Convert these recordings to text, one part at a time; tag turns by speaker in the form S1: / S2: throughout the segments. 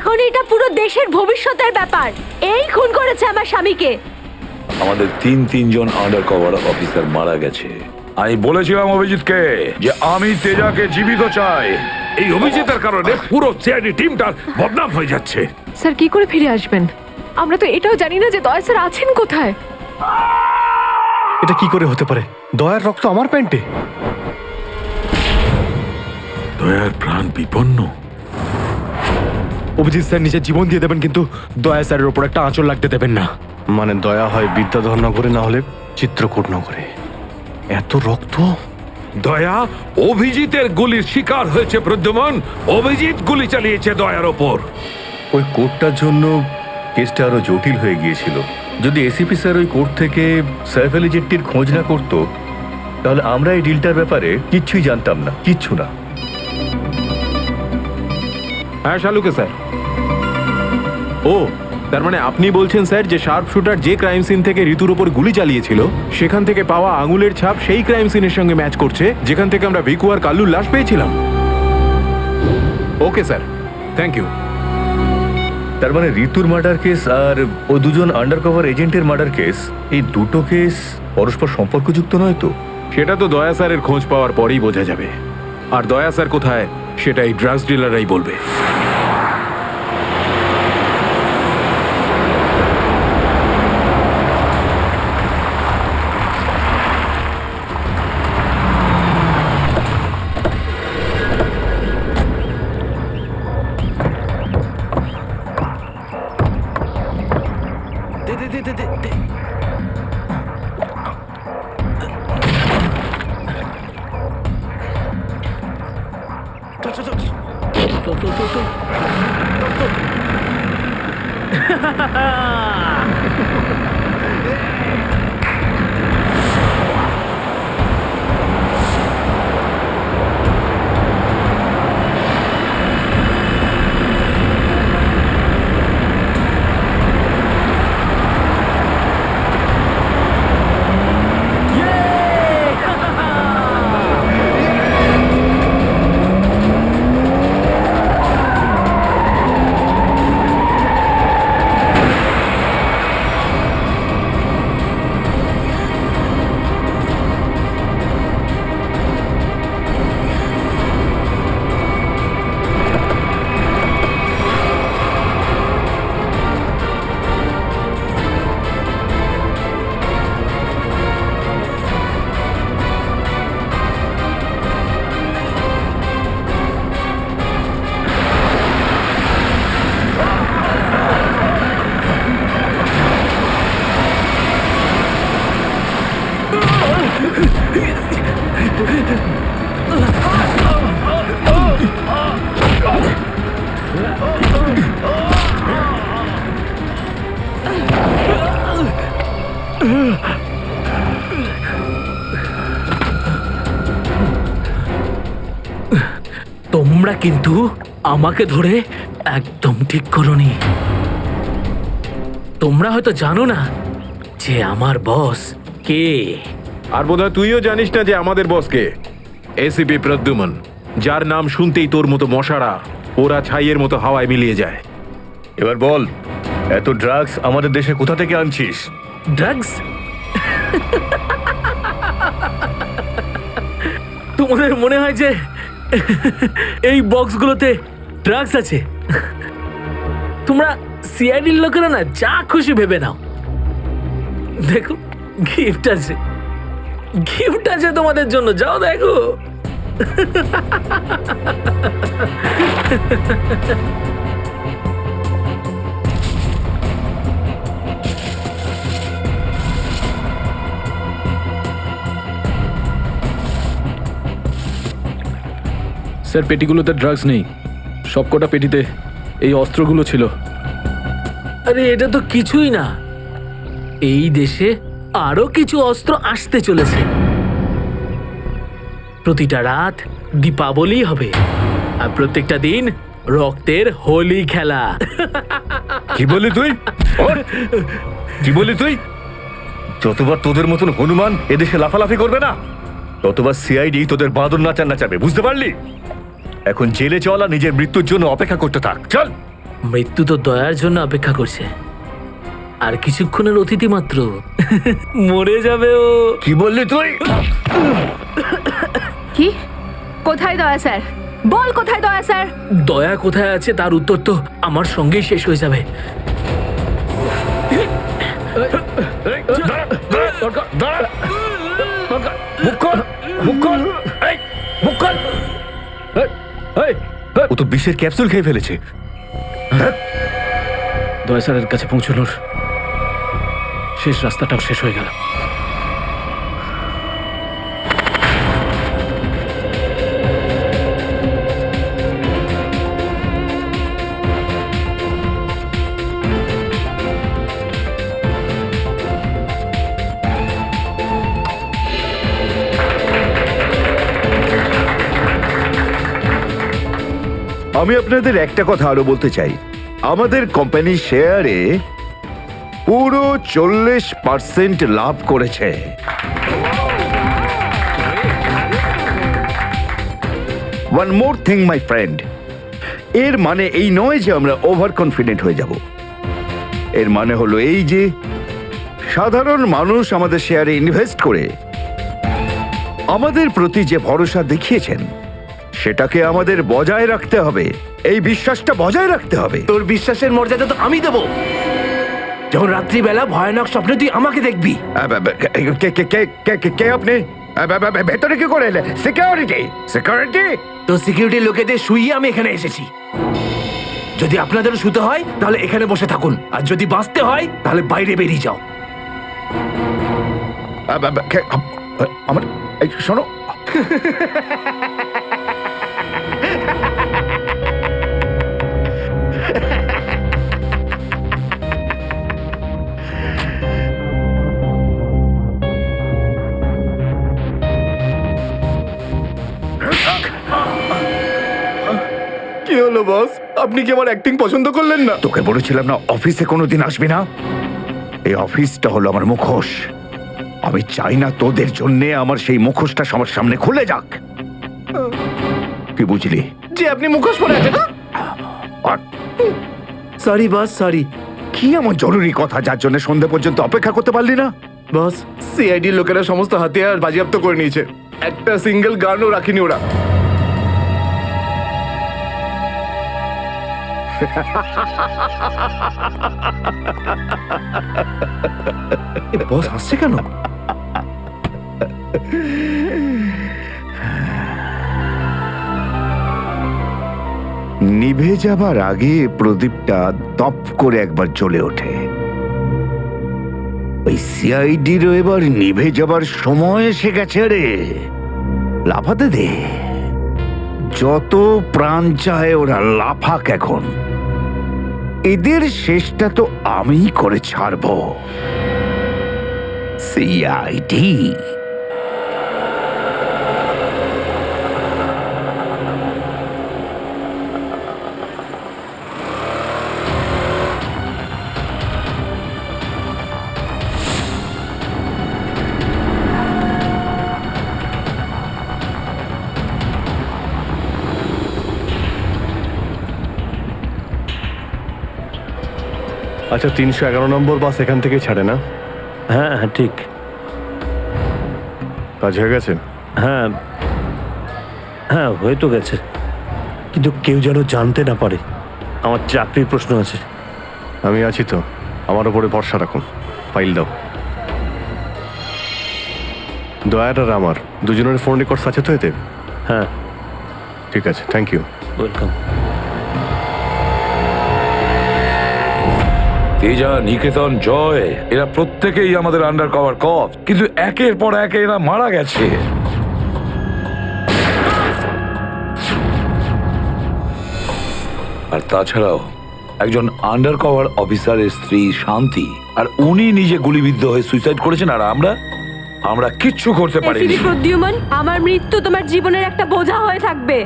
S1: এখন এটা পুরো দেশের ভবিষ্যতের ব্যাপার। এই খুন করেছে আমার স্বামীকে।
S2: আমাদের তিনজন আন্ডার কভার অফিসার মারা গেছে। আমি বলেছিলাম অভিজিৎকে যে আমি তেজাকে জীবিত চাই।
S3: এই অভিজিতের কারণে পুরো সিআইডি টিমটার বদনাম হয়ে যাচ্ছে।
S4: স্যার কি করে ফিরে আসবেন? আমরা তো এটাও জানি না যে দয়া স্যার আছেন কোথায়।
S5: এটা কি করে হতে পারে? দয়ার রক্ত আমার প্যান্টে।
S3: দয়ার প্রাণ বিপন্ন।
S5: অভিজিৎ স্যার নিজের জীবন দিয়ে দেবেন, কিন্তু দয়া স্যারের ওপর একটা আঁচল লাগতে দেবেন না। মানে দয়া হয় বিদ্যাধর নগরে, না হলে চিত্রকূট নগরে। এত রক্ত!
S3: দয়া অভিজিতের গুলির শিকার হয়েছে। প্রদ্যুমন, অভিজিৎ গুলি চালিয়েছে দয়ার ওপর।
S6: ওই কোর্টটার জন্য কেসটা আরো জটিল হয়ে গিয়েছিল। যদি এসিপি স্যার ওই কোর্ট থেকে সাইফ আলী জেট্টির খোঁজ না করতো, তাহলে আমরা এই ডিলটার ব্যাপারে কিচ্ছুই জানতাম না, কিচ্ছু না।
S7: হ্যাঁ শালুকে স্যার। ও, তার মানে আপনি বলছেন স্যার যে শার্প শুটার যে ক্রাইম সিন থেকে ঋতুর ওপর গুলি চালিয়েছিল সেখান থেকে পাওয়া আঙুলের ছাপ সেই ক্রাইম সিনের সঙ্গে ম্যাচ করছে যেখান থেকে আমরা ভিকু আর কাল্লুর লাশ পেয়েছিলাম। Okay sir, thank you.
S6: তার মানে ঋতুর মার্ডার কেস আর ও দুজন আন্ডারকভার এজেন্টের মার্ডার কেস, এই দুটো কেস পরস্পর সম্পর্কযুক্ত নয় তো?
S7: সেটা তো দয়া স্যারের খোঁজ পাওয়ার পরেই বোঝা যাবে। আর দয়া স্যার কোথায় সেটা এই ড্রাগস ডিলাররাই বলবে।
S8: তোমরা কিন্তু আমাকে ধরে একদম ঠিক করোনি। তোমরা হয়তো জানো না যে আমার বস কে।
S7: আর বোধহয় তুইও জানিস না যে আমাদের বসকে। এসিপি প্রদ্যুমন, যার নাম শুনতেই তোর মতো মশারা ওরা ছাইয়ের মতো হাওয়ায় মিলিয়ে যায়।
S6: এবার বল, এত ড্রাগস আমাদের দেশে কোথা থেকে আনছিস?
S8: ড্রাগস? তোমাদের মনে হয় যে এই বক্সগুলোতে ড্রাগস আছে? তোমরা সিআইডির লোকেরা না যা খুশি ভেবে নাও। দেখো গিফট আছে, গিফট আছে তোমাদের জন্য, যাও দেখো।
S9: স্যার পেটিগুলোতে ড্রাগস নেই, সবকটা পেটিতে এই অস্ত্রগুলো ছিল।
S8: আরে এটা তো কিছুই না, এই দেশে আরো কিছু অস্ত্র আসতে চলেছে। প্রতিটা রাত দীপাবলি হবে আর প্রত্যেকটা দিন রক্তের হোলি খেলা।
S6: কি বলি তুই? কি বলি তুই? যতবার তোদের মতন হনুমান এদেশে লাফালাফি করবে না, ততবার সিআইডি তোদের বাঁদর নাচার নাচাবে, বুঝতে পারলি? এখন জেলে চল আর নিজের মৃত্যুর জন্য অপেক্ষা করতে থাক, চল।
S8: মৃত্যু তো দয়ার জন্য অপেক্ষা করছে, আর কিছুক্ষণের অতিথি মাত্র। মরে যাবে ও।
S2: কি বললি তুই?
S1: কি? কোথায় দয়া স্যার? বল কোথায় দয়া স্যার?
S8: দয়া কোথায় আছে তার উত্তর তো আমার সঙ্গেই শেষ হয়ে যাবে।
S6: ও তো বিষের ক্যাপসুল খেয়ে ফেলেছে।
S9: দয়া স্যারের কাছে পৌঁছানোর শেষ রাস্তাটাও শেষ হয়ে গেল।
S10: আমি আপনাদের একটা কথা আরো বলতে চাই, আমাদের কোম্পানির শেয়ারে পুরো 40% লাভ করেছে। One more thing my friend, এর মানে এই নয় যে আমরা ওভার কনফিডেন্ট হয়ে যাব। এর মানে হলো এই যে সাধারণ মানুষ আমাদের শেয়ারে ইনভেস্ট করে আমাদের প্রতি যে ভরসা দেখিয়েছেন সেটাকে আমাদের বজায় রাখতে হবে। এই বিশ্বাসটা বজায় রাখতে হবে।
S5: তোর বিশ্বাসের মর্যাদা তো আমি দেবো যখন রাত্রিবেলা ভয়ানক স্বপ্নে তুই আমাকে দেখবি।
S10: কে আপনি? ভেতরে কি করে এলে? সিকিউরিটি? সিকিউরিটি?
S5: তো সিকিউরিটি লোকেদের শুইয়ে আমি এখানে এসেছি। যদি আপনাদেরও শুতে হয় তাহলে এখানে বসে থাকুন, আর যদি বাঁচতে হয় তাহলে বাইরে বেরিয়ে যাও।
S10: আমার শোনো,
S5: কি হলো বস? আপনি কি আমার অ্যাক্টিং পছন্দ করলেন না?
S10: তোকে বলেছিলাম না অফিসে কোনোদিন আসবি না? এই অফিসটা হলো আমার মুখোশ। আমি চাই না তোদের জন্য আমার সেই মুখোশটা সবার সামনে খুলে যাক। কি বুঝলি?
S5: যে আপনি মুখোশ পরে আছেন। Sorry boss, sorry.
S10: কি এমন জরুরি কথা যার জন্য সন্ধ্যা পর্যন্ত অপেক্ষা করতে পারলি না?
S5: বস, সিআইডি লোকেরা সমস্ত হাতিয়ার বাজেয়াপ্ত করে নিয়েছে, একটা সিঙ্গেল গানও রাখিনি ওরা। বস হাসছে কেন?
S10: নিভে যাবার আগে প্রদীপটা দপ করে একবার জ্বলে ওঠে। ওই সিআইডিরও এবার নিভে যাবার সময় এসে গেছে রে। লাফাতে দে, যত প্রাণ চায় ওরা লাফাক এখন। এদের শেষটা তো আমিই করে ছাড়বো। সিআইডি
S5: আচ্ছা, 311 নম্বর বাস এখান থেকে ছাড়ে না?
S11: হ্যাঁ হ্যাঁ ঠিক।
S5: কাজ হয়ে গেছে?
S11: হ্যাঁ হ্যাঁ হয়ে তো গেছে, কিন্তু কেউ যেন জানতে না পারে। আমার চাকরির প্রশ্ন আছে।
S5: আমি আছি তো, আমার উপরে ভরসা রাখুন। ফাইল দাও। দয়ার আর আমার দুজনের ফোন রেকর্ডস আছে তো এতে?
S11: হ্যাঁ
S5: ঠিক আছে, থ্যাংক ইউ।
S11: ওয়েলকাম।
S2: তেজা, নিকেতন, জয়, এরা প্রত্যেকেই আমাদের আন্ডার কভার কপ, কিন্তু একের পর এক এরা মারা গেছে। আর তাছাড়াও একজন আন্ডার কভার অফিসারের স্ত্রী শান্তি, আর উনি নিজে গুলিবিদ্ধ হয়ে সুইসাইড করেছেন, আর আমরা কিচ্ছু করতে পারিনি।
S1: এসিপি প্রদ্যুমন, আমার মৃত্যু তোমার জীবনের একটা বোঝা হয়ে থাকবে।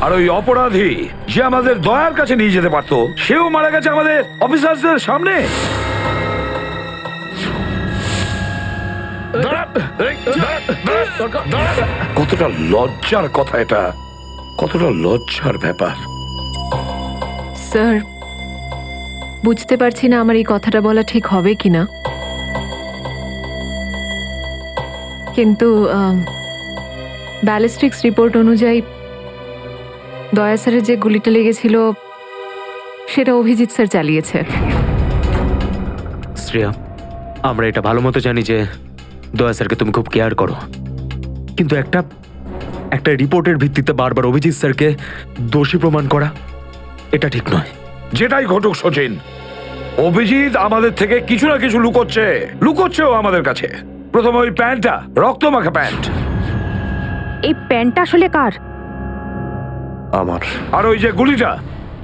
S2: আর ওই অপরাধী যে আমাদের দয়ার কাছে নিয়ে যেতে পারতো, সেও মারা গেছে আমাদের অফিসারদের সামনে। কতটা লজ্জার কথা এটা, কতটা লজ্জার ব্যাপার।
S4: স্যার বুঝতে পারছি না আমার এই কথাটা বলা ঠিক হবে কিনা, কিন্তু ব্যালিস্টিক্স রিপোর্ট অনুযায়ী দয়া স্যারের যে গুলিটা লেগেছিল সেটা অভিজিৎ স্যার চালিয়েছে।
S5: শ্রেয়া, আমরা এটা ভালো মতো জানি যে দয়া স্যারকে তুমি খুব কেয়ার করো, কিন্তু একটা রিপোর্টের ভিত্তিতে বারবার অভিজিৎ স্যারকে দোষী প্রমাণ করা এটা ঠিক নয়।
S2: যেটাই ঘটুক সচিন, অভিজিৎ আমাদের থেকে কিছু না কিছু লুকোচ্ছেও আমাদের কাছে। প্রথমে ওই প্যান্টটা, রক্তমাখা প্যান্ট।
S1: এই প্যান্টটা আসলে কার?
S5: আমার।
S2: আর ওই যে গুলিটা,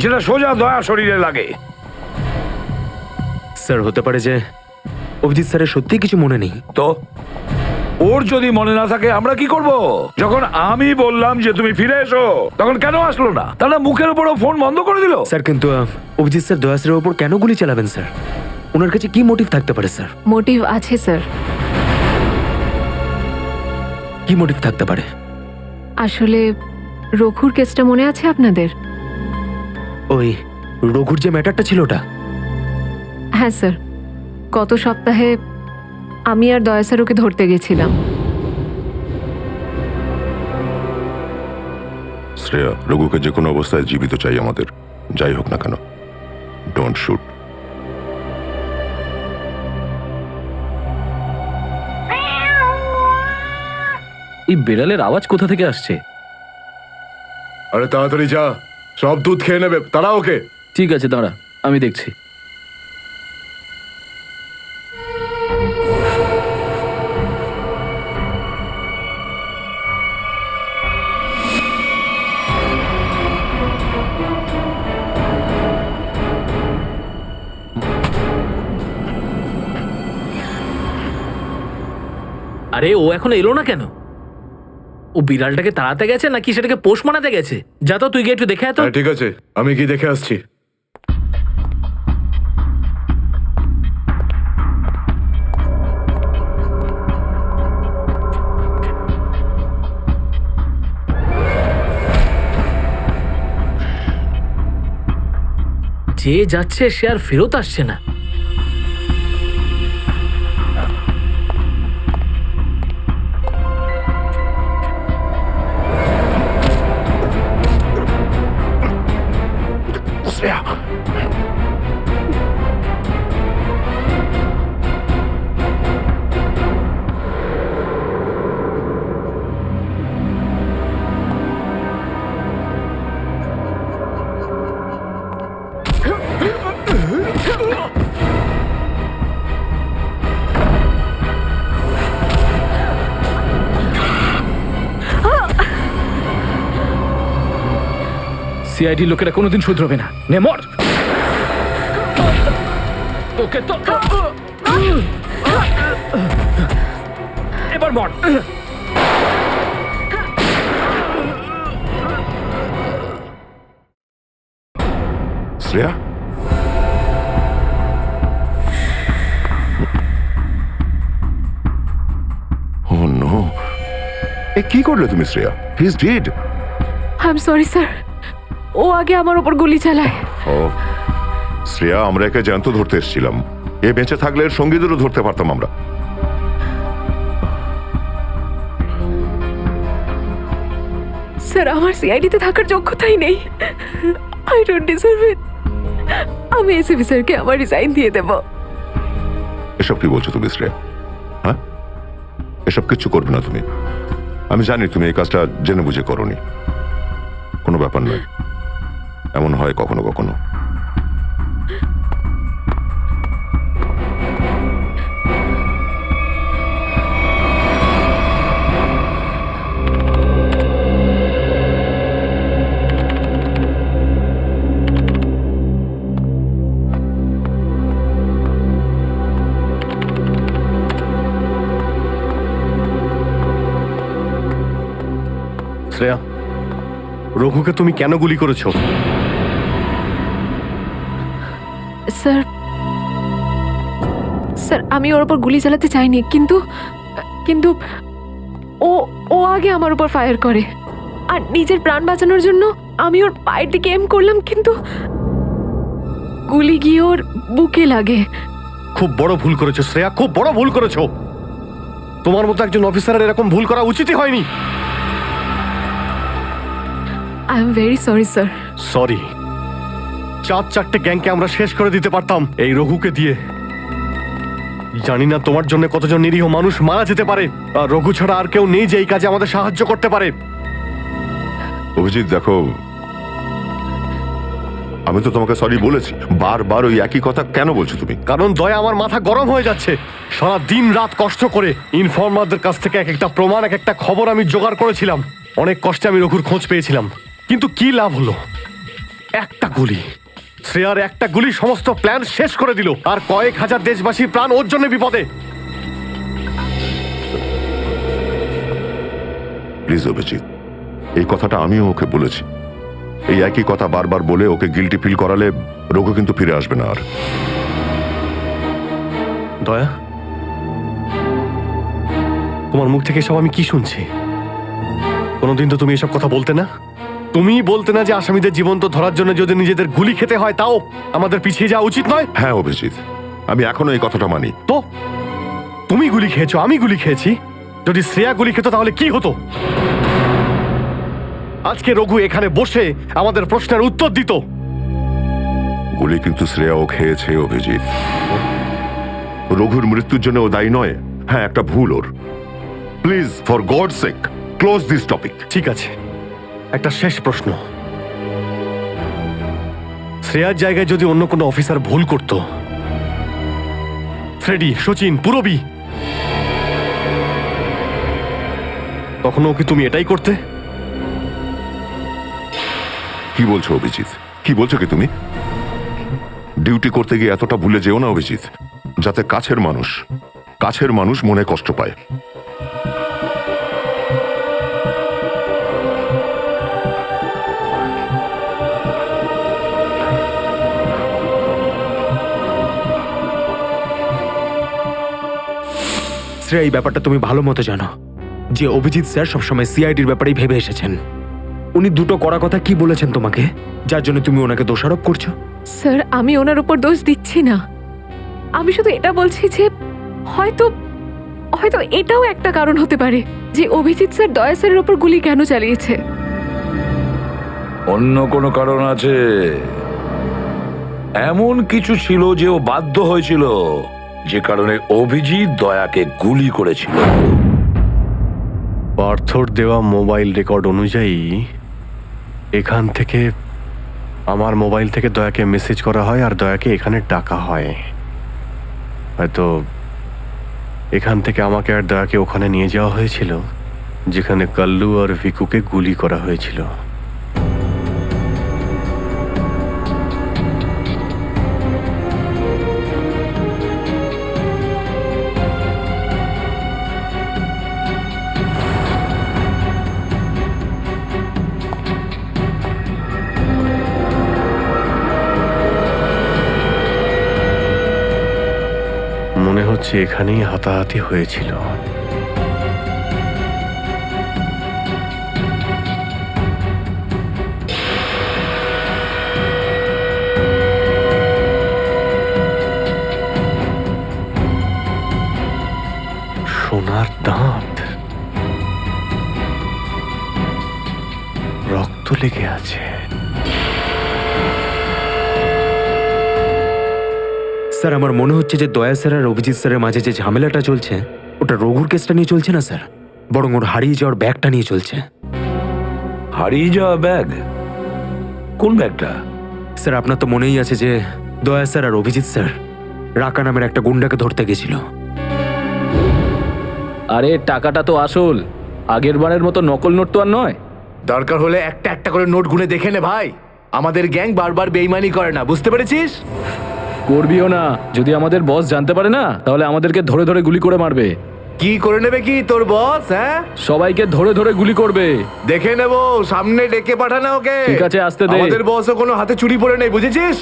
S2: যেটা সোজা দয়া শরীরে লাগে।
S5: স্যার, হতে পারে যে অভিজিৎ স্যারের সত্যি কিছু মনে নেই।
S2: তো ওর যদি মনে না থাকে আমরা কি করব? যখন আমি বললাম যে তুমি ফিরে এসো, তখন কেন আসলো না? তাহলে মুখের উপরও ফোন বন্ধ করে দিল।
S5: স্যার, কিন্তু অভিজিৎ স্যার দয়া স্যারের ওপর কেন গুলি চালাবেন স্যার? ওনার কাছে কি মোটিভ থাকতে পারে স্যার?
S4: মোটিভ আছে স্যার।
S5: কি মোটিভ থাকতে পারে?
S4: আসলে রঘুর কেসটা মনে আছে আপনাদের?
S5: ওই রঘুর যে ম্যাটারটা ছিল ওটা?
S4: হ্যাঁ স্যার, গত সপ্তাহে আমি আর দয়া স্যার ওকে ধরতে গেছিলাম।
S12: শ্রেয়া, রঘুকে যে কোনো অবস্থায় জীবিত চাই আমাদের, যাই হোক না কেন। Don't shoot.
S9: এই বেড়ালের আওয়াজ কোথা থেকে আসছে?
S5: আরে তাড়াতাড়ি যা, সব দুধ খেয়ে নেবে, তারা ওকে।
S9: ঠিক আছে, দাঁড়া, আমি দেখছি।
S8: আরে ও এখন এলো না কেন? ও বিড়ালটাকে তাড়াতে গেছে নাকি সেটাকে পোষ মানাতে গেছে? যা তো, তুই গিয়ে একটু দেখে আয় তো।
S5: ঠিক আছে, আমি কি দেখে আসছি।
S8: যে যাচ্ছে সে আর ফেরত আসছে না।
S9: সিআইডি লোকেরা কোনোদিন শুধরবে না। নে মর। তোকে তো এবার মর।
S12: শ্রেয়া, ও নো, এ কি করলে তুমি Shreya? He is dead.
S4: I am sorry sir, ও আগে আমার ওপর গুলি চালায়।
S12: ও শ্রেয়া, আমরা একে জ্যান্ত ধরতে এসেছিলাম। এ বেঁচে থাকলে এর সঙ্গীদেরও ধরতে পারতাম আমরা।
S4: স্যার, আমার সিআইডিতে থাকার যোগ্যতাই নেই। আই ডোন্ট ডিজার্ভ ইট। আমি এসিপি স্যারকে আমার রিজাইন দিয়ে দেব।
S12: এসব কি বলছো তুমি শ্রেয়া? হ্যাঁ, এসব কিচ্ছু করবে না তুমি। আমি জানি তুমি এই কাজটা জেনে বুঝে করোনি। কোনো ব্যাপার নয়, এমন হয় কখনো কখনো।
S5: শ্রেয়া, রঘুকে তুমি কেন গুলি করেছো?
S4: স্যার, স্যার আমি ওর উপর গুলি চালাতে চাইনি, কিন্তু কিন্তু ও ও আগে আমার উপর ফায়ার করে। আর নিজের প্রাণ বাঁচানোর জন্য আমি ওর পায়ের দিকে এম করলাম, কিন্তু গুলি গিয়ে ওর বুকে লাগে।
S11: খুব বড় ভুল করেছো শ্রেয়া, খুব বড় ভুল করেছো। তোমার মতো একজন অফিসারের এরকম ভুল করা উচিতই হয়নি।
S4: I am very sorry sir.
S11: Sorry? 4-4টে গ্যাংকে আমরা শেষ করে দিতে পারতাম এই রঘুকে দিয়ে। জানি না তোমার জন্য কতজন নিরীহ মানুষ মারা যেতে পারে, আর রঘু ছাড়া আর কেউ নেই যে এই কাজে আমাদের সাহায্য করতে পারে।
S12: অভিজিৎ দেখো, আমি তো তোমাকে সরি বলেছি, বারবার ওই একই কথা কেন বলছো তুমি?
S11: কারণ দয়া আমার মাথা গরম হয়ে যাচ্ছে। সারা দিন রাত কষ্ট করে ইনফর্মারদের কাছ থেকে এক একটা প্রমাণ, এক একটা খবর আমি জোগাড় করেছিলাম। অনেক কষ্টে আমি রঘুর খোঁজ পেয়েছিলাম, কিন্তু কি লাভ হলো? একটা গুলি, শ্রেয়ার একটা গুলি সমস্ত প্ল্যান শেষ করে দিল, আর কয়েক হাজার দেশবাসীর প্রাণ ওর জন্য বিপদে।
S12: প্লিজ অভিজিৎ, এই কথাটা আমিও ওকে বলেছি। এই একই কথা বারবার বলে ওকে গিল্টি ফিল করালে রঘু কিন্তু ফিরে আসবে না আর।
S11: দয়া, তোমার মুখ থেকে সব আমি কি শুনছি? কোনোদিন তো তুমি এসব কথা বলতে না। তুমি বলতে না যে আসামিদের জীবন্ত ধরার জন্য যদি নিজেদের গুলি খেতে হয় তাও আমাদের পিছিয়ে যাওয়া উচিত নয়।
S12: হ্যাঁ অভিজিৎ, আমি এখনো এই কথাটা মানি।
S11: তো তুমি গুলি খেয়েছো, আমি গুলি খেয়েছি। যদি শ্রেয়া গুলি খেত তাহলে কি হতো? আজকে রঘু এখানে বসে আমাদের প্রশ্নের উত্তর দিত।
S12: গুলি কিন্তু শ্রেয়াও খেয়েছে অভিজিৎ। রঘুর মৃত্যুর জন্য ও দায়ী নয়। হ্যাঁ, একটা ভুল ওর। Please, for God sake, close this topic.
S11: ঠিক আছে, একটা শেষ প্রশ্ন। শ্রেয়ার জায়গায় যদি অন্য কোনো অফিসার ভুল করত, ফ্রেডি, সচিন, পুরবী, তখনও কি তুমি এটাই করতে?
S12: কি বলছো অভিজিৎ? কি বলছো কি তুমি? ডিউটি করতে গিয়ে এতটা ভুলে যেও না অভিজিৎ, যাতে কাছের মানুষ মনে কষ্ট পায়।
S5: শ্রেয়া, এই ব্যাপারটা তুমি ভালো মতো জানো যে অভিজিৎ স্যার সবসময় সিআইডির ব্যাপারেই ভেবে এসেছেন। উনি দুটো কড়া কথা কি বলেছেন তোমাকে, যার জন্য তুমি ওনাকে দোষারোপ করছো?
S4: স্যার, আমি ওনার উপর দোষ দিচ্ছি না। আমি শুধু এটা বলছি যে হয়তো হয়তো এটাও একটা কারণ হতে পারে যে অভিজিৎ স্যার দয়া স্যারের উপর গুলি কেন চালিয়েছে।
S2: অন্য কোনো কারণ আছে? এমন কিছু ছিল যে ও বাধ্য হয়েছিল, যে কারণে অভিজিৎ দয়াকে গুলি করেছিল।
S11: পার্থর দেওয়া মোবাইল রেকর্ড অনুযায়ী এখান থেকে, আমার মোবাইল থেকে দয়াকে মেসেজ করা হয় আর দয়াকে এখানে ডাকা হয়। হয়তো এখান থেকে আমাকে আর দয়াকে ওখানে নিয়ে যাওয়া হয়েছিল যেখানে কাল্লু আর ভিকুকে গুলি করা হয়েছিল। মনে হচ্ছে এখানেই হাতাহাতি হয়েছিল। সোনার দাঁত, রক্ত লেগে আছে।
S5: স্যার, আমার মনে হচ্ছে যে দয়া স্যার আর অভিজিৎ স্যারের মাঝে যে ঝামেলাটা চলছে, ওটা রঘুর কেসটা নিয়ে চলছে না স্যার, বরং ওর হারিয়ে যাওয়ার ব্যাগটা নিয়ে চলছে।
S2: হারিয়ে যাওয়া ব্যাগ? কোন ব্যাগটা?
S5: স্যার, আপনার তো মনেই আছে যে দয়া স্যার আর অভিজিৎ স্যার রাকা নামের একটা গুন্ডাকে ধরতে গেছিল।
S9: আরে টাকাটা তো আসল, আগের বারের মতো নকল নোট তো আর নয়।
S13: দরকার হলে একটা একটা করে নোট গুনে দেখে নে ভাই। আমাদের গ্যাং বারবার বেইমানি করে না, বুঝতে পেরেছিস?
S9: করবিও না। যদি আমাদের বস জানতে পারে না, তাহলে আমাদেরকে ধরে ধরে গুলি করে মারবে।
S13: কি করে নেবে কি তোর বস? হ্যাঁ,
S9: সবাইকে ধরে ধরে গুলি করবে।
S13: দেখে নেবো, সামনে ডেকে পাঠানো ওকে।
S9: ঠিক আছে, আসতে দে।
S13: আমাদের বসও কোনো হাতে চুরি পড়ে নেই, বুঝেছিস?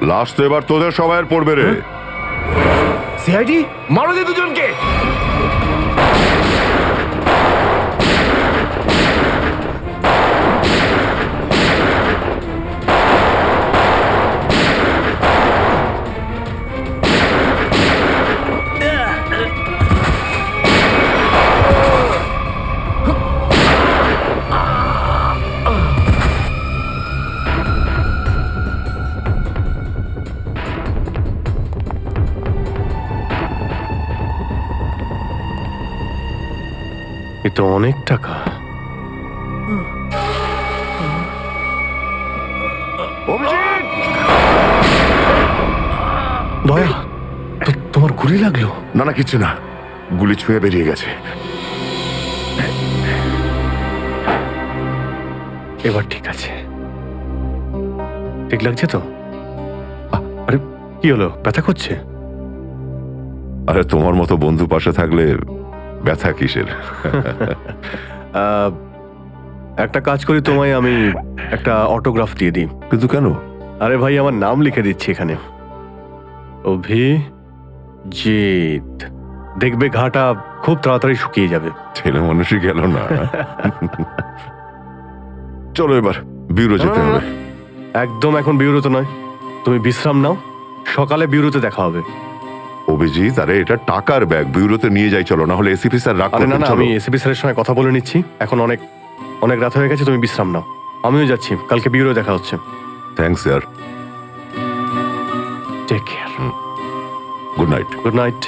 S12: লাস্ট তো এবার তোদের সবাইয়ের পড়বে রে।
S13: সিআইডি, মারো যে দুজনকে।
S11: এ তো অনেক টাকা। দয়া, তোমার গুলি লাগলো?
S12: না না, কিচ্ছু না, গুলি ছুঁয়ে বেরিয়ে গেছে।
S11: এবার ঠিক আছে, ঠিক লাগছে তো? আরে কি হলো, ব্যথা করছে?
S12: আরে তোমার মতো বন্ধু পাশে থাকলে ব্যথা কিসের?
S11: একটা কাজ করি, তোমায় আমি একটা অটোগ্রাফ দিয়ে দিই।
S12: কিন্তু কেন?
S11: আরে ভাই, আমার নাম লিখে দিচ্ছি এখানে, অভিজিৎ। দেখবে ঘাটা খুব তাড়াতাড়ি শুকিয়ে যাবে।
S12: ছেলে মানুষই গেল না। চলো এবার ব্যুরো যেতে হবে।
S11: একদম এখন ব্যুরোতে নয়, তুমি বিশ্রাম নাও, সকালে ব্যুরোতে দেখা হবে।
S12: অভিজিৎ, আরে এটা টাকার ব্যাগ, ব্যুরোতে নিয়ে যাই চলো, না হলে এসিপি স্যার রাগ
S11: আরে না
S12: করবেন।
S11: না,
S12: চলো।
S11: আমি এসিপি স্যারের সঙ্গে কথা বলে নিচ্ছি, এখন অনেক অনেক রাত হয়ে গেছে, তুমি বিশ্রাম নাও। আমিও যাচ্ছি, কালকে ব্যুরো দেখা হচ্ছে।
S12: Thanks sir.
S11: Take care.
S12: Good night.
S11: Good night.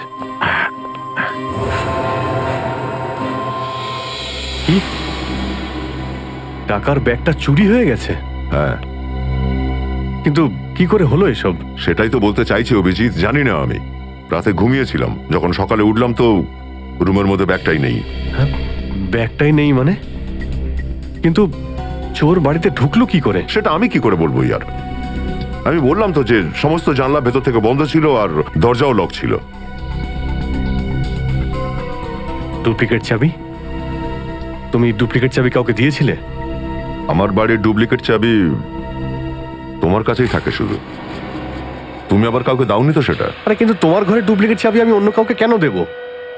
S11: কি, টাকার ব্যাগটা চুরি হয়ে গেছে?
S12: হ্যাঁ,
S11: কিন্তু কি করে হলো এসব?
S12: সেটাই তো বলতে চাইছি অভিজিৎ, জানি না। আমি রাতে ঘুমিয়েছিলাম, যখন সকালে উঠলাম তো রুমের মধ্যে ব্যাগটাই নেই।
S11: হ্যাঁ, ব্যাগটাই নেই মানে? কিন্তু চোর বাড়িতে ঢুকলো কি করে?
S12: সেটা আমি কি করে বলবো ইয়ার? আমি বললাম তো যে সমস্ত জানলা ভেতর থেকে বন্ধ ছিল আর দরজাও লক ছিল।
S11: ডুপ্লিকেট চাবি? তুমি ডুপ্লিকেট চাবি কাউকে দিয়েছিলে?
S12: আমার বাড়ির ডুপ্লিকেট চাবি তোমার কাছেই থাকে শুধু, তুমি আবার কাউকে দাওনি তো সেটা।
S11: আরে কিন্তু তোমার ঘরে ডুপ্লিকেট চাবি আমি অন্য কাউকে কেন দেব?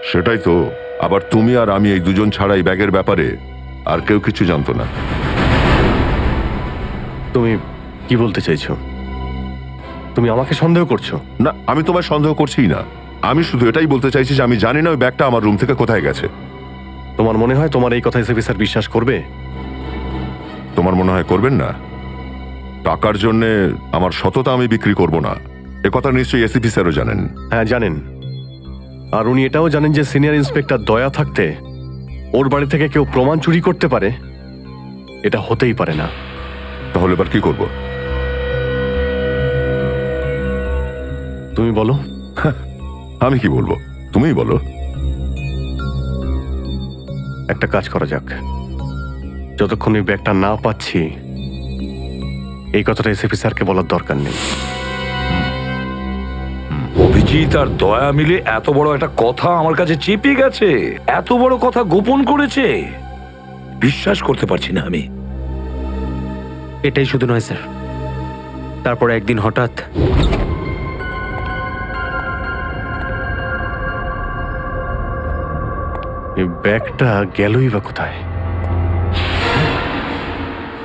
S12: সেটাই তো, আবার তুমি আর আমি এই দুজন ছাড়া এই ব্যাগের ব্যাপারে আর কেউ কিছু জানতো না।
S11: তুমি কি বলতে চাইছো? তুমি আমাকে সন্দেহ করছো?
S12: না, আমি তোমায় সন্দেহ করছিই না, আমি শুধু এটাই বলতে চাইছি যে আমি জানি না ওই ব্যাগটা আমার রুম থেকে কোথায় গেছে।
S11: তোমার মনে হয় তোমার এই কথা এসএপি স্যার বিশ্বাস করবে?
S12: তোমার মনে হয় করবেন না? টাকার জন্যে আমার সততা আমি বিক্রি করব না, এ কথা নিশ্চয়ই এসিপি স্যারও জানেন।
S11: হ্যাঁ জানেন, আর উনি এটাও জানেন যে সিনিয়র ইন্সপেক্টর দয়া থাকতে ওর বাড়ি থেকে কেউ প্রমাণ চুরি করতে পারে, এটা হতেই পারে না।
S12: তাহলে এবার কি করব?
S11: তুমি বলো।
S12: আমি কি বলবো, তুমিই বলো।
S11: একটা কাজ করা যাক, যতক্ষণ এই ব্যাগটা না পাচ্ছি এই কথাটা এসএপি স্যারকে বলার দরকার নেই।
S2: অভিজিৎ আর দয়া মিলে এত বড় একটা কথা আমার কাছে চেপে গেছে, এত বড় কথা গোপন করেছে, বিশ্বাস করতে পারছি না আমি।
S5: এটাই শুধু নয় স্যার, তারপর একদিন হঠাৎ
S11: এই ব্যাগটা গেলই বা কোথায়?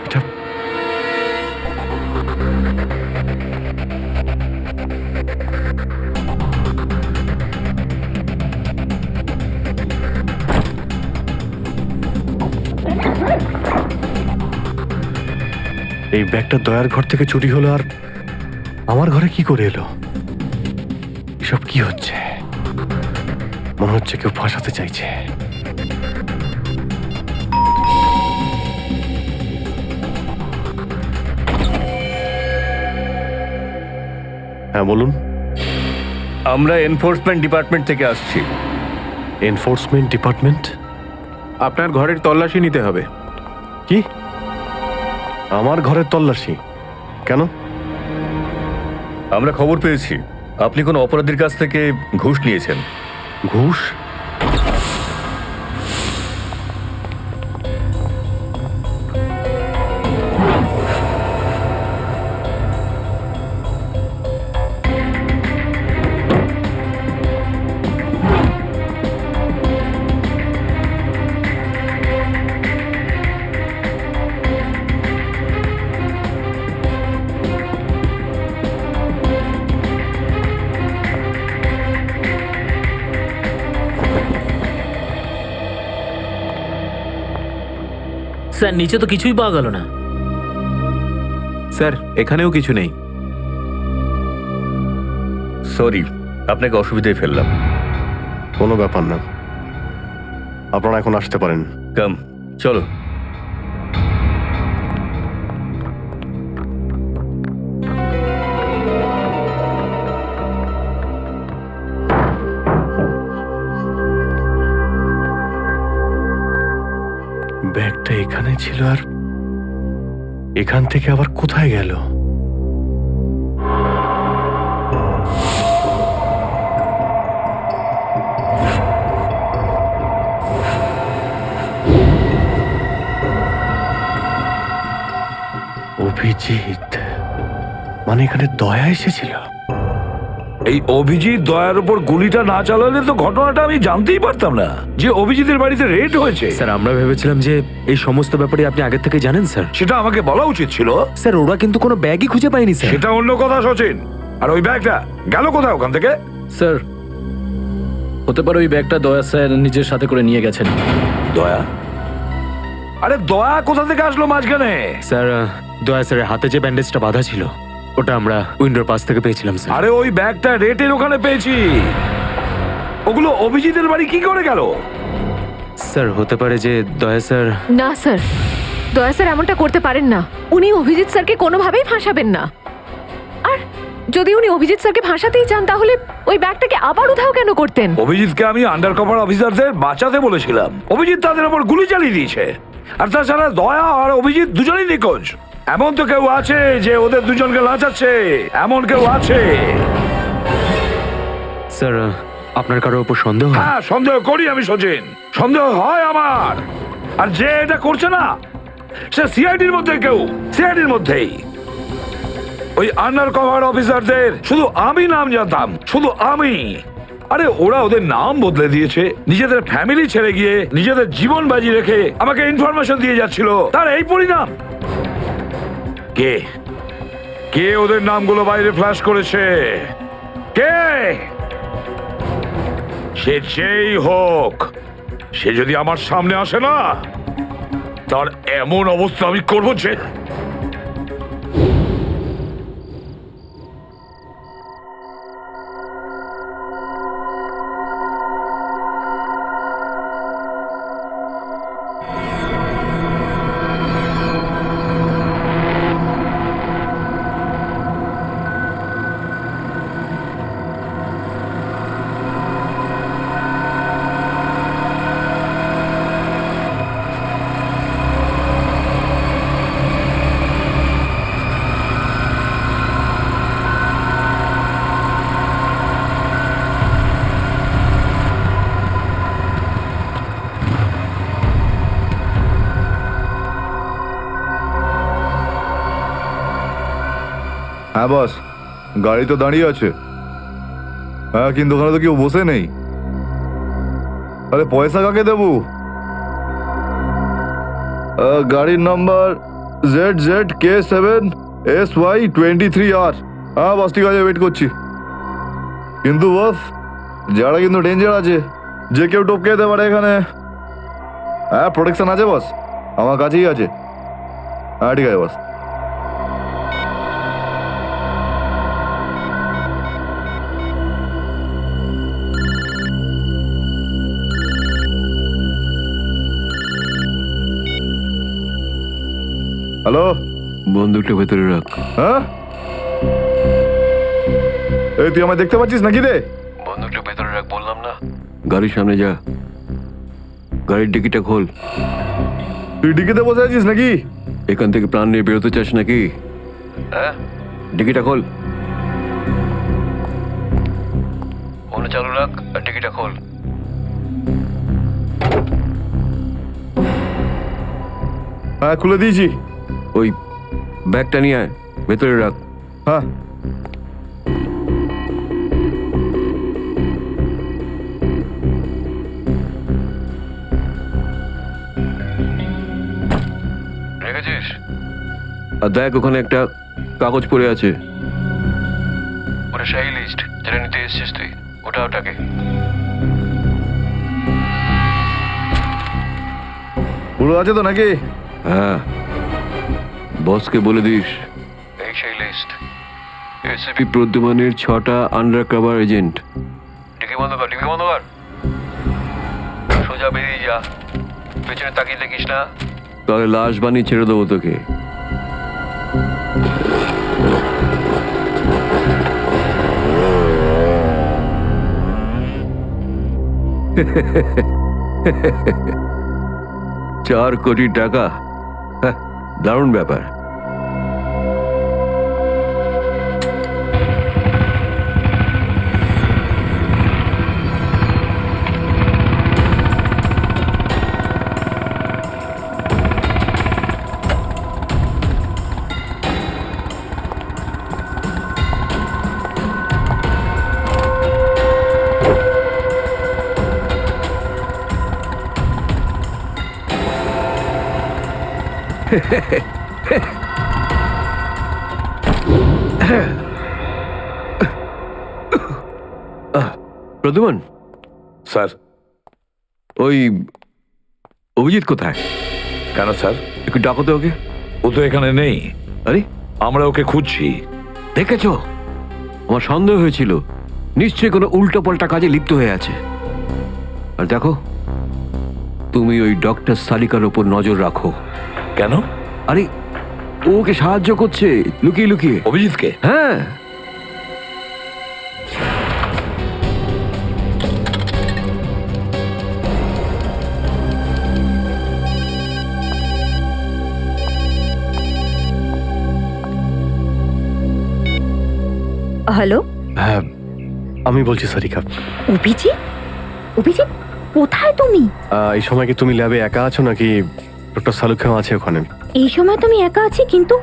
S11: এটা এই ব্যাগটা দয়ার ঘর থেকে চুরি হলো, আর আমার ঘরে কি করে এলো? এসব কি হচ্ছে? মনে হচ্ছে কেউ ফাঁসাতে চাইছে। হ্যাঁ বলুন।
S6: আমরা এনফোর্সমেন্ট ডিপার্টমেন্ট থেকে আসছি।
S11: Enforcement department?
S7: আপনার ঘরের তল্লাশি নিতে হবে।
S11: কি? আমার ঘরের তল্লাশি কেন?
S6: আমরা খবর পেয়েছি আপনি কোনো অপরাধীর কাছ থেকে ঘুষ নিয়েছেন।
S11: ঘুষ?
S8: স্যার নিচে তো কিছুই পাওয়া গেল না।
S7: স্যার এখানেও কিছু নেই।
S6: সরি, আপনাকে অসুবিধায় ফেললাম।
S11: কোনো ব্যাপার না, আপনারা এখন আসতে পারেন।
S6: কাম, চলো।
S11: ব্যাগটা এখানে ছিল, আর এখান থেকে আবার কোথায় গেল? অভিজিৎ, মানে এখানে দয়া এসেছিল?
S2: এই অভিজিৎ দয়ার উপর গুলিটা না চালালে তো ঘটনাটা আমি জানতেই পারতাম না যে অভিজিতের বাড়িতে রেড হয়েছে।
S5: স্যার আমরা ভেবেছিলাম যে এই সমস্ত ব্যাপারে আপনি আগে থেকে জানেন স্যার।
S2: সেটা আমাকে বলা উচিত ছিল।
S5: স্যার ওরা কিন্তু কোনো ব্যাগই খুঁজে পায়নি স্যার।
S2: সেটা অন্য কথা সচিন। আর ওই ব্যাগটা গেল কোথায় ওখান থেকে?
S9: স্যার হতে পারে ওই ব্যাগটা দয়া স্যার নিজের সাথে করে নিয়ে গেছেন।
S2: দয়া? আরে দয়া কোথা থেকে আসলো মাঝখানে?
S5: স্যার দয়া স্যারের হাতে যে ব্যান্ডেজটা বাঁধা ছিল ওটা আমরা উইন্ডোর পাশ থেকে পেয়েছিলাম স্যার।
S2: আরে ওই ব্যাগটা রেটের ওখানে পেয়েছি। ওগুলো অভিজিতের বাড়ি কি করে গেল?
S5: স্যার হতে পারে যে দয়া স্যার।
S4: না স্যার, দয়া স্যার এমনটা করতে পারেন না। উনি অভিজিৎ স্যারকে কোনোভাবেই ফাঁসাবেন না। আর যদি উনি অভিজিৎ স্যারকে ফাঁসাতেই চান তাহলে ওই ব্যাগটাকে আবার উধাও কেন করতেন?
S2: অভিজিৎকে আমি আন্ডার কভার অফিসারদের বাঁচাতে বলেছিলাম। অভিজিৎ তাদের উপর গুলি চালিয়ে দিয়েছে। আর তাছাড়া দয়া আর অভিজিৎ দুজনেই নিখোঁজ। এমন তো কেউ আছে যে ওদের দুজনকে লাচাচ্ছে, এমন কেউ আছে?
S5: স্যার আপনার কারোর উপর সন্দেহ?
S2: হ্যাঁ সন্দেহ করি আমি সচিন, সন্দেহ হয় আমার। আর যে এটা করছে না সে সিআইডির মধ্যে কেউ, সিআইডির মধ্যেই। ওই আন্ডার কভার অফিসারদের শুধু আমি নাম জানতাম, শুধু আমি। আরে ওরা ওদের নাম বদলে দিয়েছে, নিজেদের ফ্যামিলি ছেড়ে গিয়ে নিজেদের জীবন বাজি রেখে আমাকে ইনফরমেশন দিয়ে যাচ্ছিল। তার এই পরিণাম। কে কে ওদের নামগুলো বাইরে ফ্ল্যাশ করেছে? কে? সে যেই হোক, সে যদি আমার সামনে আসে না, তার এমন অবস্থা আমি করবো যে।
S14: হ্যাঁ বস, গাড়ি তো দাঁড়িয়ে আছে। হ্যাঁ কিন্তু ওখানে তো কেউ বসে নেই। আরে পয়সা কাকে দেবো? গাড়ির নাম্বার ZZK7SY23R। হ্যাঁ বস ঠিক আছে, ওয়েট করছি। কিন্তু বস যারা কিন্তু ডেঞ্জার আছে, যে কেউ টপকে যেতে পারে এখানে। হ্যাঁ প্রোটেকশন আছে বস, আমার কাছেই আছে। হ্যাঁ ঠিক আছে বস। হ্যালো,
S11: বন্দুকটা ভেতরে রাখ।
S14: হ্যাঁ এই তুই আমায় দেখতে পাচ্ছিস নাকি রে?
S11: বন্দুকটা ভেতরে রাখ বললাম না। গাড়ির সামনে যা, গাড়ির ডিকিটা খোল।
S14: তুই ডিকিতে বসে আছিস নাকি?
S11: এখান থেকে প্রাণ নিয়ে বেরোতে চাস নাকি? হ্যাঁ ডিকিটা খোল। ফোন চালু রাখ আর ডিকিটা খোল।
S14: হ্যাঁ খুলে দিয়েছি।
S11: ওই ব্যাগটা নিয়ে আয়, ভেতরে রাখ।
S14: হ্যাঁ
S11: রেখেছিস? আর দেখ ওখানে একটা কাগজ পড়ে আছে, ওটা সেই লিস্ট যেটা নিতে এসেছিস তুই। ওটাকে
S14: পুরো আছে তো নাকি?
S11: হ্যাঁ বসকে বলে দিস এই সেই লিস্ট। এসিপি প্রদ্যুমানের 6টা আন্ডার কভার এজেন্ট। ডিকি বন্ধ কর, ডিকি বন্ধ কর। সোজা বেরিয়ে যা। পেছনে তাকিয়ে দেখিস না, তাহলে লাশ বানিয়ে ছেড়ে দেবো তোকে। $4 কোটি, দারুণ ব্যাপার। প্রদ্যুমন
S2: স্যার,
S11: ওই অভিজিৎ কোথায়?
S2: কেন স্যার?
S11: একটু ডাকো তো ওকে।
S2: ও তো এখানে নেই।
S11: আরে,
S2: আমরা ওকে খুঁজছি।
S11: দেখেছো, আমার সন্দেহ হয়েছিল নিশ্চয়ই কোনো উল্টো পাল্টা কাজে লিপ্ত হয়ে আছে। আর দেখো, তুমি ওই ডক্টর সালিকার উপর নজর রাখো।
S2: কেন?
S11: আরে, ও ওকে সাহায্য করছে লুকিয়ে লুকিয়ে।
S2: অভিজিৎকে?
S11: হ্যাঁ।
S1: হ্যালো,
S11: হ্যাঁ, আমি বলছি সারিকা।
S1: অভিজিৎ? অভিজিৎ, কোথায় তুমি?
S11: এই সময় কি তুমি ল্যাবে একা আছো নাকি ডক্টর সালুখাও আছে ওখানে?
S1: এই সময় তুমি একা আছি, কিন্তু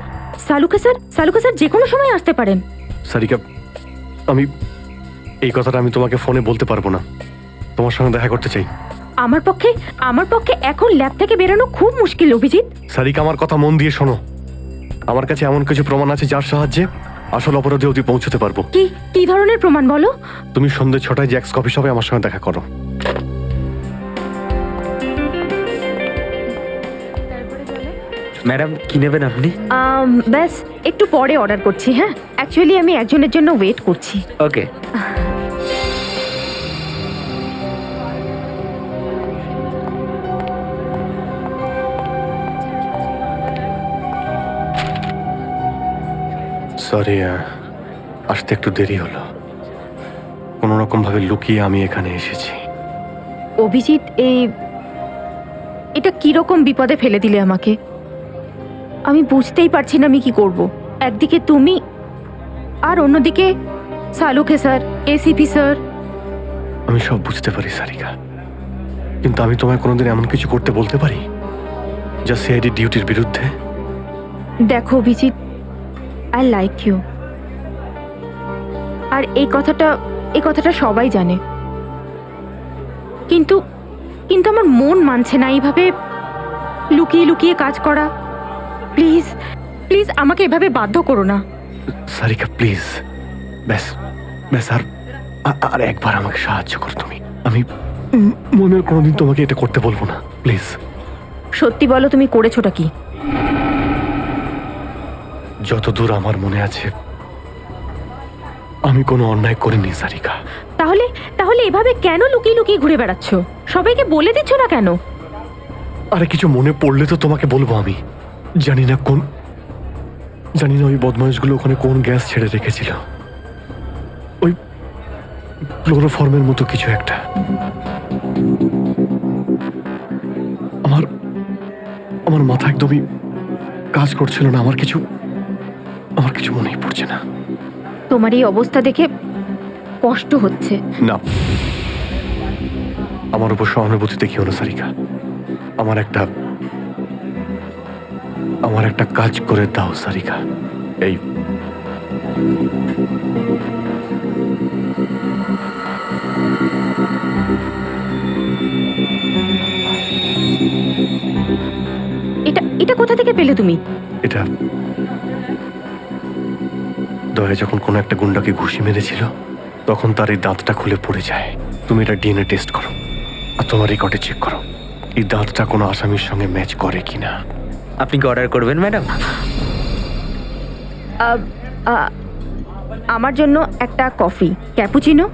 S1: সালুকা স্যার যে কোনো সময় আসতে পারেন।
S11: সারিকা, আমি এই কথাটা আমি তোমাকে ফোনে বলতে পারবো না। তোমার সঙ্গে দেখা করতে চাই।
S1: আমার পক্ষে এখন ল্যাব থেকে বেরোনো খুব মুশকিল অভিজিৎ।
S11: সারিকা, আমার কথা মন দিয়ে শোনো। আমার কাছে এমন কিছু প্রমাণ আছে যার সাহায্যে আসল অপরাধী অবধি পৌঁছতে পারবো।
S1: কি ধরনের প্রমাণ বলো?
S11: তুমি সন্ধ্যে 6টায় জ্যাক্স কফি শপে আমার সঙ্গে দেখা করো।
S5: ম্যাডাম, কি নেবেন আপনি?
S1: ব্যাস একটু পরে অর্ডার করছি। হ্যাঁ, অ্যাকচুয়ালি আমি একজনের জন্য ওয়েট করছি।
S5: ওকে।
S11: সরি, আসতে একটু দেরি হলো। কোনো রকম ভাবে লুকিয়ে আমি এখানে এসেছি।
S1: অভিজিৎ, এটা কিরকম বিপদে ফেলে দিলে আমাকে। আমি বুঝতেই পারছি না আমি কি করব। একদিকে তুমি আর অন্যদিকে সালুকে স্যার, এসিপি স্যার।
S11: আমি সব বুঝতে পারি সারিকা, কিন্তু আমি তোমায় কোনোদিন এমন কিছু করতে বলতে পারি যা সিআইডি ডিউটির বিরুদ্ধে?
S1: দেখো অভিজিৎ, আই লাইক ইউ। আর এই কথাটা সবাই জানে, কিন্তু আমার মন মানছে না এইভাবে লুকিয়ে লুকিয়ে কাজ করা। প্লিজ প্লিজ আমাকে এভাবে বাধ্য করো না।
S11: সারিকা প্লিজ, ব্যাস আর একবার আমাকে সাহায্য করো তুমি। আমি মনের কোনোদিন তোমাকে এটা করতে বলবো না, প্লিজ।
S1: সত্যি বলো, তুমি করেছোটা কি?
S11: যতদূর আমার মনে আছে আমি কোনো অন্যায় করিনি সারিকা।
S1: তাহলে এভাবে কেন লুকিয়ে লুকিয়ে ঘুরে বেড়াচ্ছ? সবাইকে বলে দিচ্ছ না কেন?
S11: আরে, কিছু মনে পড়লে তো তোমাকে বলবো। আমি জানি না ওই বদমাইশগুলো ওখানে কোন গ্যাস ছেড়ে রেখেছিল। ওই ক্লোরোফর্মের মতো কিছু একটা। আমার মাথা একদমই কাজ করছিল না। আমার কিছু মনেই পড়ছে না।
S1: তোমার এই অবস্থা দেখে কষ্ট হচ্ছে।
S11: না, আমার উপর সহানুভূতি দেখিও না সারিকা। আমার একটা কাজ করে দাও সারিকা।
S1: এটা কোথা থেকে পেলে তুমি?
S11: এটা দয়া যখন কোনো একটা গুন্ডাকে ঘুষি মেরেছিল তখন তার এই দাঁতটা খুলে পড়ে যায়। তুমি এটা ডিএনএ টেস্ট করো আর তোমার রেকর্ডে চেক করো এই দাঁতটা কোনো আসামির সঙ্গে ম্যাচ করে কিনা।
S5: আপনি কি অর্ডার করবেন ম্যাডাম?
S1: আমার জন্য একটা কফি ক্যাপুচিনো।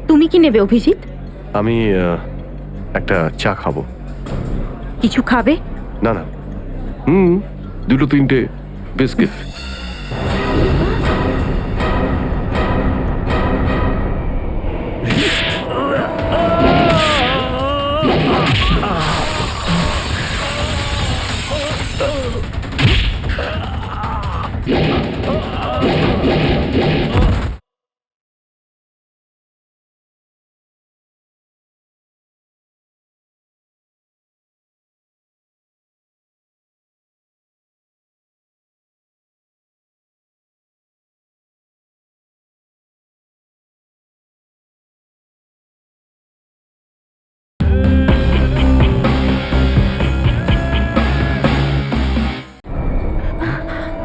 S1: তুমি কি নেবে অভিজিৎ?
S11: আমি একটা চা খাবো।
S1: কিছু খাবে?
S11: না না, দুটো তিনটে বিস্কিট।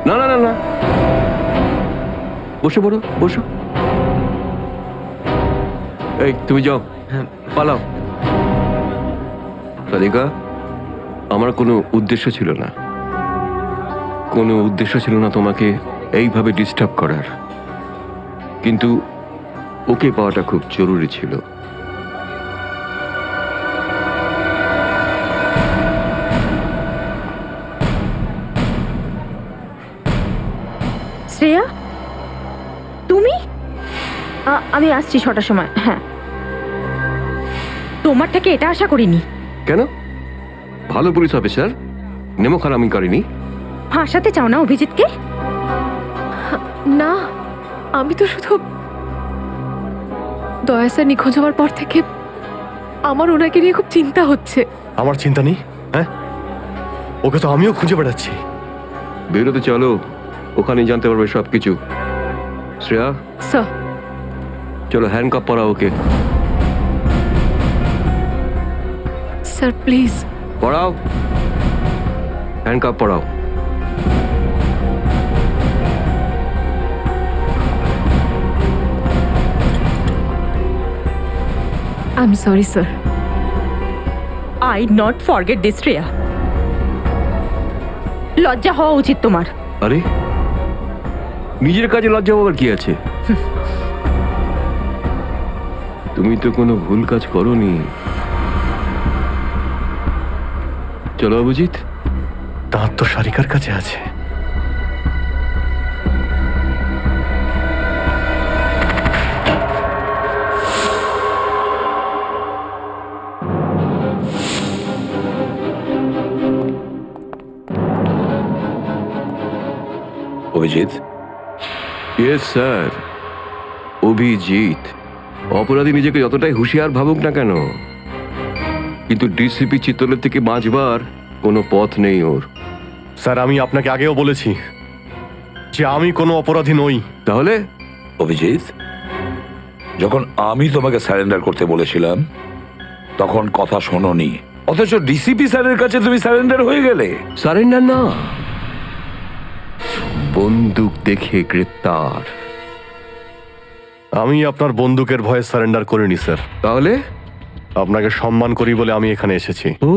S11: না না না না, বসে পড়ো, বসো। এই তুমি যাও, পালাও। রাধিকা, আমার কোনো উদ্দেশ্য ছিল না, কোনো উদ্দেশ্য ছিল না তোমাকে এইভাবে ডিস্টার্ব করার, কিন্তু ওকে পাওয়াটা খুব জরুরি ছিল।
S1: শ্রেয়া, তুমি? আমি আসছি 6টার সময়। হ্যাঁ, তোমার থেকে এটা আশা করিনি।
S11: কেন? ভালো পুলিশ অফিসার, নেমো খারামি করেনি।
S1: ফাঁসাতে চাও না অভিজিৎকে?
S4: না, আমি তো শুধু দয়া স্যার নিখোঁজ হওয়ার পর থেকে আমার ওনাকে নিয়ে খুব চিন্তা হচ্ছে।
S11: আমার চিন্তা নেই, হ্যাঁ? ওকে তো আমিও খুঁজে বেড়াচ্ছি। বেরোতে চলো, ওখানেই জানতে পারবে সব কিছু। শ্রেয়া,
S4: স্যার।
S11: চলো হ্যান্ডকাপ পরাও ওকে।
S4: Sir please.
S11: পড়াও, হ্যান্ডকাপ পড়াও।
S4: I am sorry sir.
S1: I not forget this Shreya. লজ্জা হওয়া উচিত তোমার।
S11: আরে, নিজের কাজে লজ্জা পাওয়ার কি আছে? তুমি তো কোনো ভুল কাজ করোনি। চলো অভিজিৎ, দাঁত তো সারিকার কাছে আছে।
S2: অভিজিৎ?
S11: Yes sir, Abhijit. অপরাধী নিজেকে যতটাই হুঁশিয়ার ভাবুক না কেন, কিন্তু ডিসিপি চিত্তলের থেকে বাঁচবার কোনো পথ নেই ওর।
S6: স্যার, আমি আপনাকে আগেও বলেছি যে আমি কোনো অপরাধী নই।
S11: তাহলে?
S2: অভিজিৎ, যখন আমি তোমাকে সারেন্ডার করতে বলেছিলাম তখন কথা শোনোনি, অথচ ডিসিপি স্যারের কাছে তুমি সারেন্ডার হয়ে গেলে।
S11: সারেন্ডার না, বন্দুক দেখে গ্রেপ্তার।
S6: আমি আপনার বন্দুকের ভয়ে সারেন্ডার করিনি স্যার।
S11: তাহলে?
S6: আপনাকে সম্মান করি বলে আমি এখানে এসেছি।
S11: ও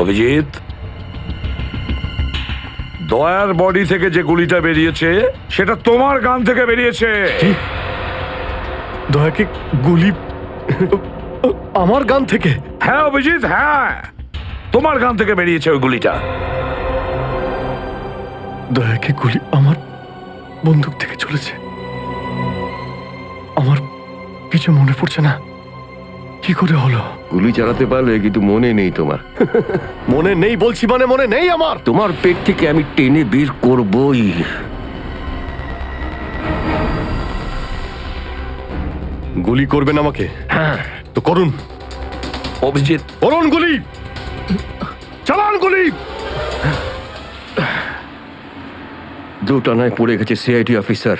S2: অভিজিৎ, দয়ার বডি থেকে যে গুলিটা বেরিয়েছে সেটা তোমার গান থেকে বেরিয়েছে।
S6: দয়াকে গুলি আমার গান থেকে?
S2: হ্যাঁ অভিজিৎ, হ্যাঁ, তোমার গান থেকে বেরিয়েছে ওই গুলিটা।
S6: দয়াকে গুলি আমার বন্দুক থেকে চলেছে? আমার কিছু মনে পড়ছে না, কি করে হলো?
S11: গুলি চালাতে পারলে, কিন্তু মনে নেই তোমার।
S6: মনে নেই বলছি মানে মনে নেই আমার।
S11: তোমার পেট থেকে আমি টেনে বের করবই।
S6: গুলি করবেন আমাকে?
S11: হ্যাঁ,
S6: তো করুন।
S2: অভিজিৎ,
S6: করুন গুলি, চালান গুলি।
S11: দুটানায় পড়ে গেছে সিআইডি অফিসার।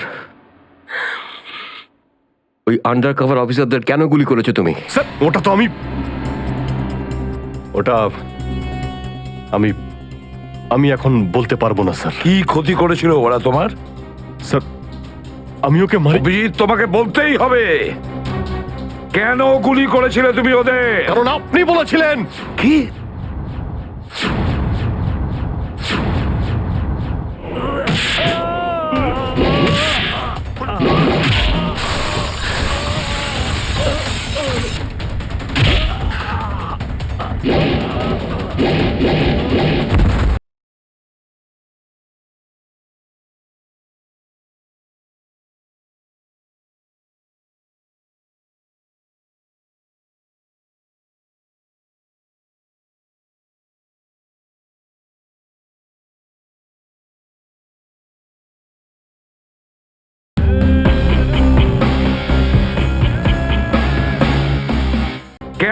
S11: ওই আন্ডার কভার অফিসারদের কেন গুলি করেছো তুমি?
S6: স্যার, ওটা তো আমি এখন বলতে পারবো না স্যার।
S2: কি ক্ষতি করেছিল ওরা তোমার?
S6: স্যার, আমি ওকে মারি।
S2: অভিজিৎ, তোমাকে বলতেই হবে কেন গুলি করেছিলে তুমি ওদের।
S6: কারণ আপনি বলেছিলেন।
S2: কি?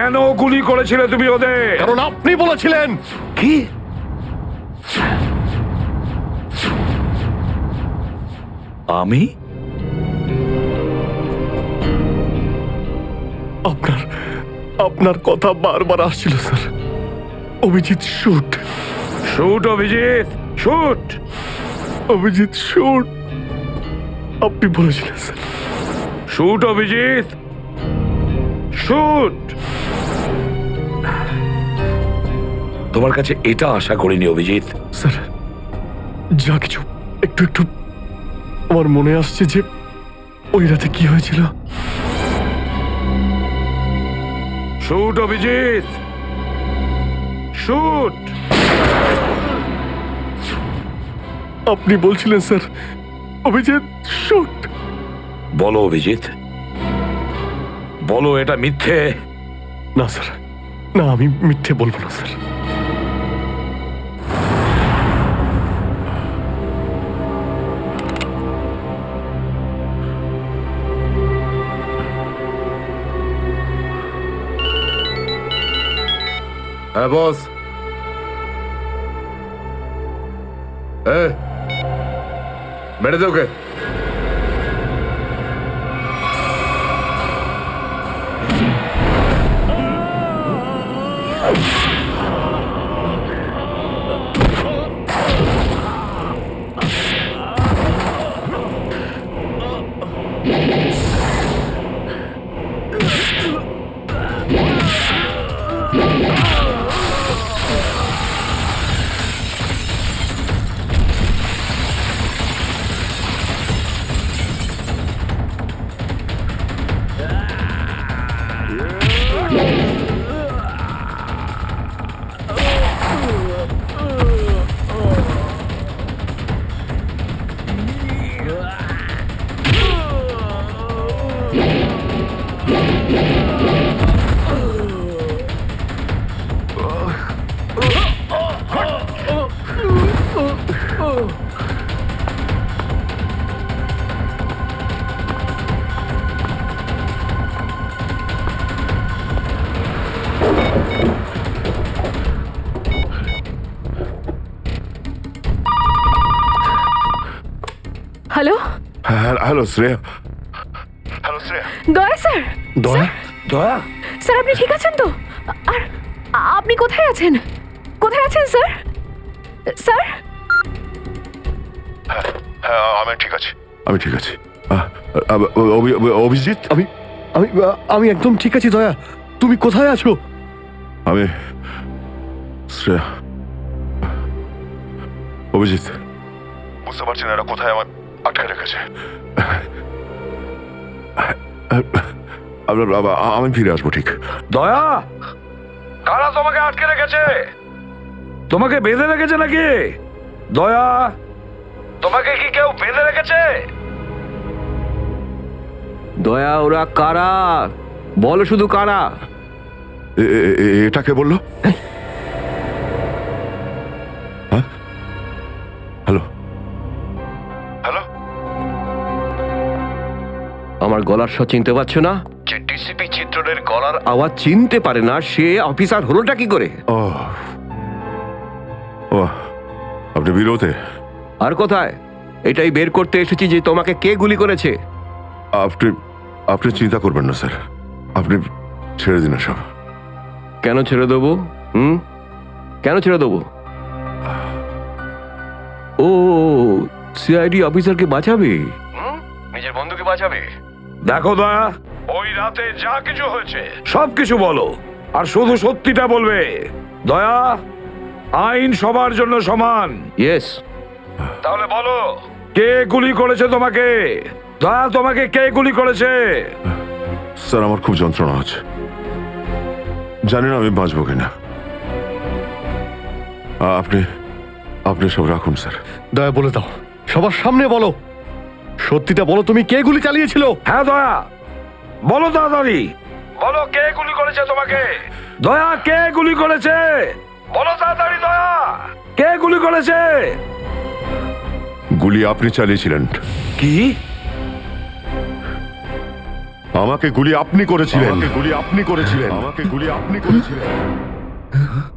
S2: কেন গুলি করেছিলে তুমি ওদের?
S11: কারণ আপনি বলেছিলেন।
S2: কি? আমি?
S11: আপনার কথা বারবার আসছিল sir. Abhijit shoot.
S2: Shoot Abhijit, shoot.
S11: Abhijit shoot. আপনি বলেছিলেন স্যার।
S2: Shoot Abhijit, shoot. তোমার কাছে এটা আশা করিনি অভিজিৎ।
S11: স্যার যা কিছু একটু একটু আমার মনে আসছে যে ওই রাতে কি হয়েছিল।
S2: Shoot Abhijit, shoot.
S11: আপনি বলছিলেন স্যার অভিজিৎ শুট।
S2: বলো অভিজিৎ, বলো এটা মিথ্যে।
S11: না স্যার, না আমি মিথ্যে বলবো না স্যার।
S13: হ্যাঁ বস। মেরে দে ওকে।
S4: Hello
S12: hello Shreya.
S4: Daya sir.
S11: দয়া?
S2: দয়া?
S4: স্যার আপনি ঠিক আছেন তো? আর আপনি কোথায় আছেন? কোথায় আছেন স্যার? স্যার
S12: হ্যাঁ আমি ঠিক আছি, আমি ঠিক আছি। অভিজিৎ?
S11: আমি আমি আমি একদম ঠিক আছি দয়া। তুমি কোথায় আছো?
S12: আমি শ্রেয়া। অভিজিৎ বুঝতে পারছি না এরা কোথায় আমার আটকে রেখেছে। আমি ফিরে আসবো ঠিক।
S2: দয়া, কারা তোমাকে আটকে রেখেছে? তোমাকে বেঁধে রেখেছে নাকি? দয়া, তোমাকে কি কেউ বেঁধে রেখেছে?
S5: দয়া ওরা কারা? বলো শুধু কারা?
S12: এটা কে বললো? হ্যালো হ্যালো,
S5: আমার গলার স্বর চিনতে পারছো না?
S12: যে ডিসিপি চিত্রের গলার
S5: আওয়াজ চিনতে পারে না সে অফিসার হলোটা কি করে?
S12: ও ও, আপনি বিরোধে?
S5: আর কোথায়? এটাই বের করতে এসেছি যে তোমাকে কে গুলি করেছে।
S12: আপনি আপনি চিন্তা করবেন না স্যার, আপনি ছেড়ে দিন সব।
S5: কেন ছেড়ে দেবো? কেন ছেড়ে দেবো? ও সিআইডি অফিসারকে বাঁচাবে,
S12: নিজের বন্ধুকে বাঁচাবে।
S2: দেখো দয়া, ওই রাতে যা কিছু হয়েছে সব কিছু বলো, আর শুধু সত্যিটা বলবে। দয়া, আইন সবার জন্য সমান।
S5: ইয়েস।
S2: তাহলে বলো, কে গুলি করেছে তোমাকে? দয়া, তোমাকে কে গুলি করেছে?
S12: স্যার আমার খুব যন্ত্রণা হচ্ছে, জানি না আমি বাঁচবো কিনা। আপনি আপনি সব রাখুন স্যার।
S11: দয়া বলে দাও, সবার সামনে বলো, সত্যিটা বলো, তুমি কে গুলি চালিয়েছিল?
S2: হ্যাঁ দয়া, বলো তাড়াতাড়ি, বলো কে গুলি করেছে তোমাকে? দয়া, কে গুলি করেছে? বলো তাড়াতাড়ি দয়া, কে গুলি করেছে?
S12: গুলি আপনি চালিয়েছিলেন।
S2: কি?
S12: আমাকে গুলি আপনি করেছিলেন। আমাকে গুলি আপনি করেছিলেন। আমাকে গুলি আপনি করেছিলেন।